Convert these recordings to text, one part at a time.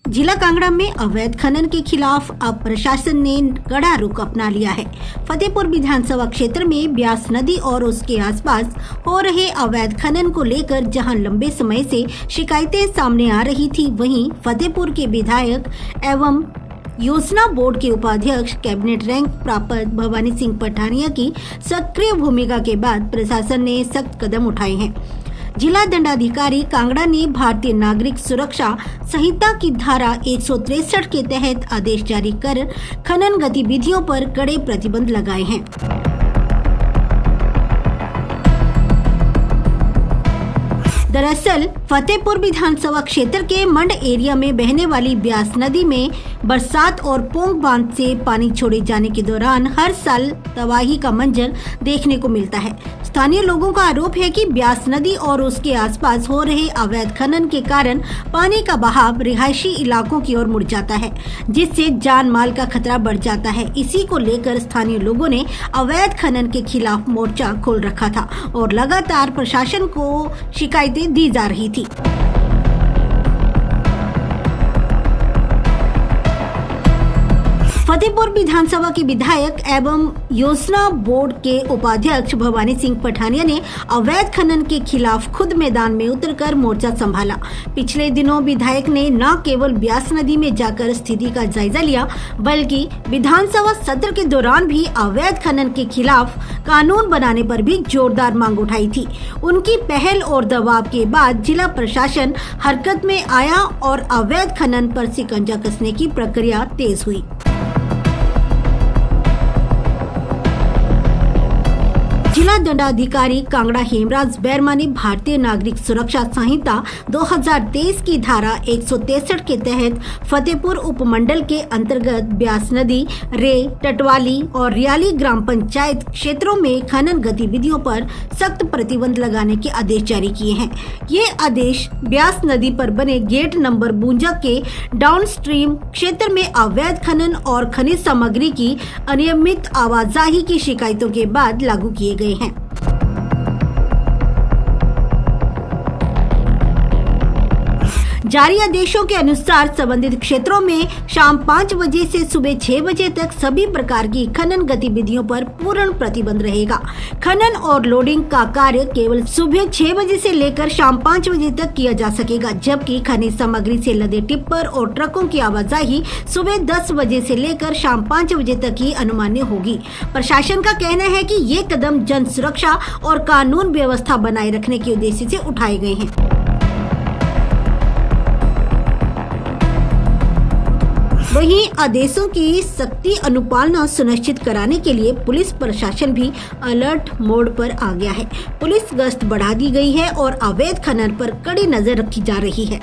जिला कांगड़ा में अवैध खनन के खिलाफ अब प्रशासन ने कड़ा रुख अपना लिया है। फतेहपुर विधानसभा क्षेत्र में ब्यास नदी और उसके आसपास हो रहे अवैध खनन को लेकर जहां लंबे समय से शिकायतें सामने आ रही थी, वहीं फतेहपुर के विधायक एवं योजना बोर्ड के उपाध्यक्ष कैबिनेट रैंक प्राप्त भवानी सिंह पठानिया की सक्रिय भूमिका के बाद प्रशासन ने सख्त कदम उठाए हैं। जिला दंडाधिकारी कांगड़ा ने भारतीय नागरिक सुरक्षा संहिता की धारा 163 के तहत आदेश जारी कर खनन गतिविधियों पर कड़े प्रतिबंध लगाए हैं। दरअसल फतेहपुर विधानसभा क्षेत्र के मंड एरिया में बहने वाली ब्यास नदी में बरसात और पोंग बांध से पानी छोड़े जाने के दौरान हर साल तबाही का मंजर देखने को मिलता है। स्थानीय लोगों का आरोप है कि ब्यास नदी और उसके आसपास हो रहे अवैध खनन के कारण पानी का बहाव रिहायशी इलाकों की ओर मुड़ जाता है, जिससे जान माल का खतरा बढ़ जाता है। इसी को लेकर स्थानीय लोगों ने अवैध खनन के खिलाफ मोर्चा खोल रखा था और लगातार प्रशासन को शिकायतें दी जा रही थी। फतेहपुर विधानसभा के विधायक एवं योजना बोर्ड के उपाध्यक्ष भवानी सिंह पठानिया ने अवैध खनन के खिलाफ खुद मैदान में उतरकर मोर्चा संभाला। पिछले दिनों विधायक ने न केवल ब्यास नदी में जाकर स्थिति का जायजा लिया, बल्कि विधानसभा सत्र के दौरान भी अवैध खनन के खिलाफ कानून बनाने पर भी जोरदार मांग उठाई थी। उनकी पहल और दबाव के बाद जिला प्रशासन हरकत में आया और अवैध खनन पर शिकंजा कसने की प्रक्रिया तेज हुई। जिला दंडाधिकारी कांगड़ा हेमराज बैरमा ने भारतीय नागरिक सुरक्षा संहिता 2023 की धारा 163 के तहत फतेहपुर उपमंडल के अंतर्गत ब्यास नदी, रे, टटवाली और रियाली ग्राम पंचायत क्षेत्रों में खनन गतिविधियों पर सख्त प्रतिबंध लगाने के आदेश जारी किए हैं। ये आदेश ब्यास नदी पर बने गेट नंबर 52 के डाउन स्ट्रीम क्षेत्र में अवैध खनन और खनिज सामग्री की अनियमित आवाजाही की शिकायतों के बाद लागू किए गए हैं। जारी आदेशों के अनुसार संबंधित क्षेत्रों में शाम 5 बजे से सुबह 6 बजे तक सभी प्रकार की खनन गतिविधियों पर पूर्ण प्रतिबंध रहेगा। खनन और लोडिंग का कार्य केवल सुबह 6 बजे से लेकर शाम 5 बजे तक किया जा सकेगा, जबकि खनिज सामग्री से लदे टिप्पर और ट्रकों की आवाजाही सुबह 10 बजे से लेकर शाम 5 बजे तक ही अनुमान्य होगी। प्रशासन का कहना है कि ये कदम जन सुरक्षा और कानून व्यवस्था बनाए रखने के उद्देश्य से उठाए गए हैं। वहीं आदेशों की सख्ती अनुपालना सुनिश्चित कराने के लिए पुलिस प्रशासन भी अलर्ट मोड पर आ गया है। पुलिस गश्त बढ़ा दी गई है और अवैध खनन पर कड़ी नजर रखी जा रही है।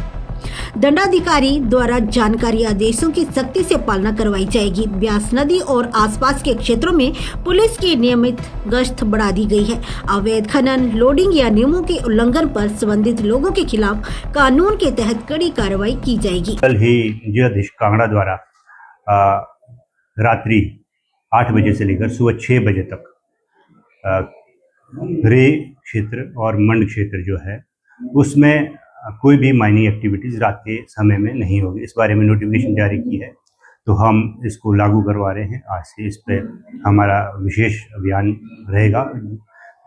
दंडाधिकारी द्वारा जानकारी आदेशों की सख्ती से पालना करवाई जाएगी। ब्यास नदी और आसपास के क्षेत्रों में पुलिस की नियमित गश्त बढ़ा दी गई है। अवैध खनन, लोडिंग या नियमों के उल्लंघन पर संबंधित लोगों के खिलाफ कानून के तहत कड़ी कार्रवाई की जाएगी। कल ही जिलाधीश कांगड़ा द्वारा रात्रि 8 बजे से लेकर सुबह 6 बजे तक रे क्षेत्र और मंड क्षेत्र जो है उसमें कोई भी माइनिंग एक्टिविटीज़ रात के समय में नहीं होगी। इस बारे में नोटिफिकेशन जारी की है, तो हम इसको लागू करवा रहे हैं। आज से इस पे हमारा विशेष अभियान रहेगा।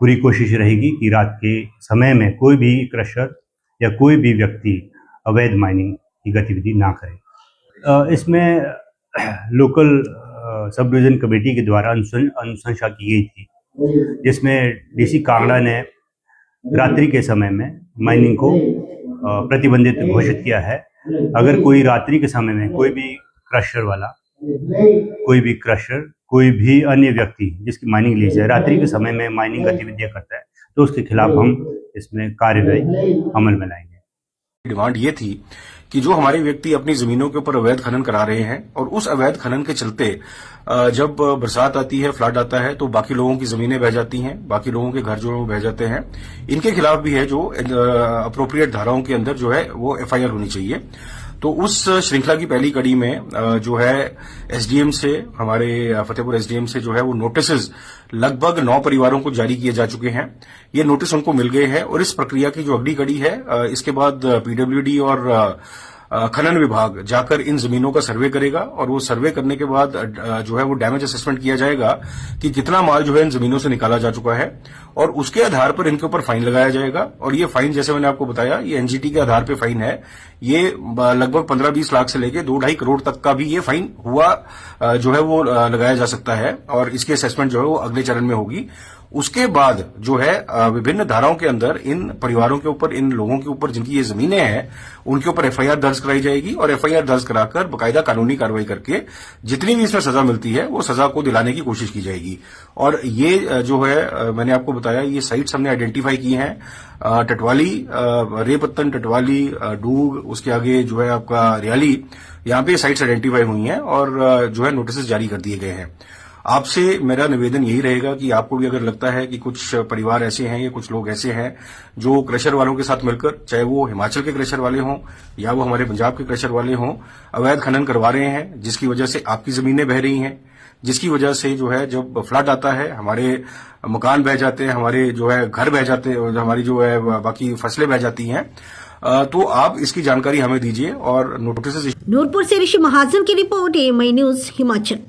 पूरी कोशिश रहेगी कि रात के समय में कोई भी क्रशर या कोई भी व्यक्ति अवैध माइनिंग की गतिविधि ना करे। इसमें लोकल सब डिवीज़न कमेटी के द्वारा अनुशंसा की गई थी, जिसमें डीसी कांगड़ा ने रात्रि के समय में माइनिंग को प्रतिबंधित घोषित किया है। अगर कोई रात्रि के समय में कोई भी क्रशर, कोई भी अन्य व्यक्ति जिसकी माइनिंग लीज है रात्रि के समय में माइनिंग गतिविधियां करता है, तो उसके खिलाफ हम इसमें कार्यवाही अमल में लाएंगे। डिमांड ये थी कि जो हमारे व्यक्ति अपनी जमीनों के ऊपर अवैध खनन करा रहे हैं और उस अवैध खनन के चलते जब बरसात आती है, फ्लड आता है, तो बाकी लोगों की जमीनें बह जाती हैं, बाकी लोगों के घर जो बह जाते हैं, इनके खिलाफ भी है जो अप्रोप्रिएट धाराओं के अंदर जो है वो एफआईआर होनी चाहिए। तो उस श्रृंखला की पहली कड़ी में जो है एसडीएम से, हमारे फतेहपुर एसडीएम से जो है वो नोटिस लगभग 9 परिवारों को जारी किए जा चुके हैं। ये नोटिस उनको मिल गए हैं और इस प्रक्रिया की जो अगली कड़ी है, इसके बाद पीडब्ल्यूडी और खनन विभाग जाकर इन जमीनों का सर्वे करेगा और वो सर्वे करने के बाद जो है वो डैमेज असेसमेंट किया जाएगा कि कितना माल जो है इन जमीनों से निकाला जा चुका है और उसके आधार पर इनके ऊपर फाइन लगाया जाएगा। और ये फाइन जैसे मैंने आपको बताया ये एनजीटी के आधार पर फाइन है। ये लगभग 15-20 लाख से लेकर 2-2.5 करोड़ तक का भी ये फाइन हुआ जो है वो लगाया जा सकता है और इसकी असेसमेंट जो है वो अगले चरण में होगी। उसके बाद जो है विभिन्न धाराओं के अंदर इन परिवारों के ऊपर, इन लोगों के ऊपर जिनकी ये जमीनें हैं, उनके ऊपर एफआईआर दर्ज कराई जाएगी और एफआईआर दर्ज कराकर बकायदा कानूनी कार्रवाई करके जितनी भी इसमें सजा मिलती है वो सजा को दिलाने की कोशिश की जाएगी। और ये जो है मैंने आपको बताया ये साइट्स हमने आइडेंटिफाई की हैं, टटवाली, रेपत्तन, टटवाली, डूग, उसके आगे जो है आपका रियाली, यहाँ पे साइट्स आइडेंटिफाई हुई हैं और जो है नोटिस जारी कर दिए गए हैं। आपसे मेरा निवेदन यही रहेगा कि आपको भी अगर लगता है कि कुछ परिवार ऐसे हैं या कुछ लोग ऐसे हैं जो क्रशर वालों के साथ मिलकर, चाहे वो हिमाचल के क्रशर वाले हों या वो हमारे पंजाब के क्रशर वाले हों, अवैध खनन करवा रहे हैं जिसकी वजह से आपकी जमीनें बह रही हैं, जिसकी वजह से जो है जब फ्लड आता है हमारे मकान बह जाते हैं, हमारे जो है घर बह जाते हैं, हमारी जो है बाकी फसलें बह जाती हैं, तो आप इसकी जानकारी हमें दीजिए और नोटिस। नूरपुर से ऋषि महाजन की रिपोर्ट, AMI न्यूज हिमाचल।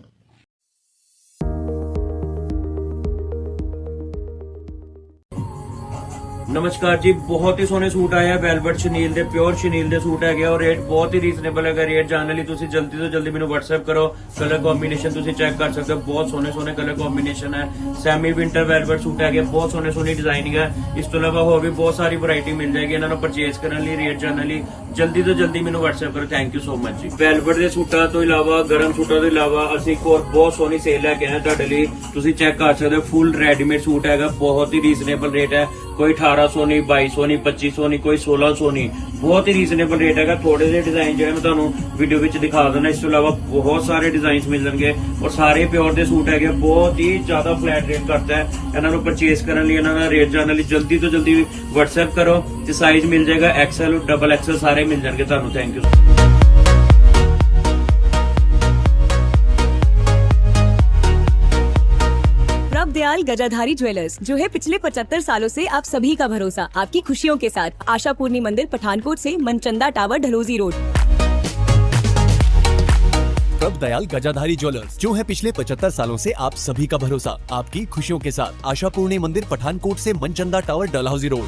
नमस्कार जी, बहुत ही सोहने सूट आया वेलवेट शनील दे, प्योर शनील दे सूट है और रेट बहुत ही रीजनेबल है। रेट जानने ਲਈ ਤੁਸੀਂ ਜਲਦੀ ਤੋਂ ਜਲਦੀ ਮੈਨੂੰ WhatsApp ਕਰੋ। ਕਲਰ ਕੰਬੀਨੇਸ਼ਨ ਤੁਸੀਂ ਚੈੱਕ ਕਰ ਸਕਦੇ ਹੋ, ਬਹੁਤ ਸੋਹਣੇ ਕਲਰ ਕੰਬੀਨੇਸ਼ਨ ਹੈ। ਸੈਮੀ ਵਿੰਟਰ वेलवेट सूट है, बहुत सोहनी डिजाइनिंग है। ਇਸ ਤੋਂ ਇਲਾਵਾ ਹੋਰ ਵੀ ਬਹੁਤ ਸਾਰੀ ਵੈਰਾਈਟੀ ਮਿਲ ਜਾਏਗੀ। ਇਹਨਾਂ ਨੂੰ ਪਰਚੇਸ ਕਰਨ ਲਈ, ਰੇਟ ਜਾਣਨ ਲਈ ਜਲਦੀ ਤੋਂ ਜਲਦੀ ਮੈਨੂੰ WhatsApp ਕਰੋ। ਥੈਂਕ ਯੂ ਸੋ ਮਚ ਜੀ। वेलवेट ਦੇ ਸੂਟਾਂ ਤੋਂ ਇਲਾਵਾ, ਗਰਮ ਸੂਟਾਂ ਤੋਂ ਇਲਾਵਾ ਅਸੀਂ ਇੱਕ ਹੋਰ ਬਹੁਤ ਸੋਹਣੀ ਸੇਲ ਲੈ ਕੇ ਆਏ ਤੁਹਾਡੇ ਲਈ। ਤੁਸੀਂ ਚੈੱਕ ਕਰ ਸਕਦੇ ਹੋ, ਫੁੱਲ ਰੈਡੀमेड सूट हैगा, बहुत ही रीजनेबल रेट है। कोई 1800 नहीं, 2200 नहीं, 2500 नहीं, कोई 1600 नहीं, बहुत ही रीजनेबल रेट है। थोड़े से डिजाइन जो है मैं ਤੁਹਾਨੂੰ वीडियो ਵਿੱਚ दिखा देना। इस ਤੋਂ इलावा बहुत सारे डिजाइन मिल जाएंगे और सारे प्योर ਦੇ सूट है, बहुत ही ज्यादा फ्लैट रेट करता है। ਇਹਨਾਂ ਨੂੰ परचेस ਕਰਨ ਲਈ, ਇਹਨਾਂ ਦਾ ਰੇਟ ਜਾਣਨ ਲਈ ਜਲਦੀ ਤੋਂ ਜਲਦੀ WhatsApp ਕਰੋ ਤੇ ਸਾਈਜ਼ ਮਿਲ ਜਾਏਗਾ XL, XXL ਸਾਰੇ ਮਿਲ ਜਾਣਗੇ ਤੁਹਾਨੂੰ। Thank you. Dayal Gajadhari jewellers, जो है पिछले 75 सालों से आप सभी का भरोसा, आपकी खुशियों के साथ। आशापूर्णी मंदिर, पठानकोट से मनचंदा टावर, ढलोजी रोड। प्रभ दयाल गजाधारी ज्वेलर्स, जो है पिछले 75 सालों से आप सभी का भरोसा, आपकी खुशियों के साथ। आशापूर्णी मंदिर, पठानकोट से मनचंदा टावर, डलहौजी रोड।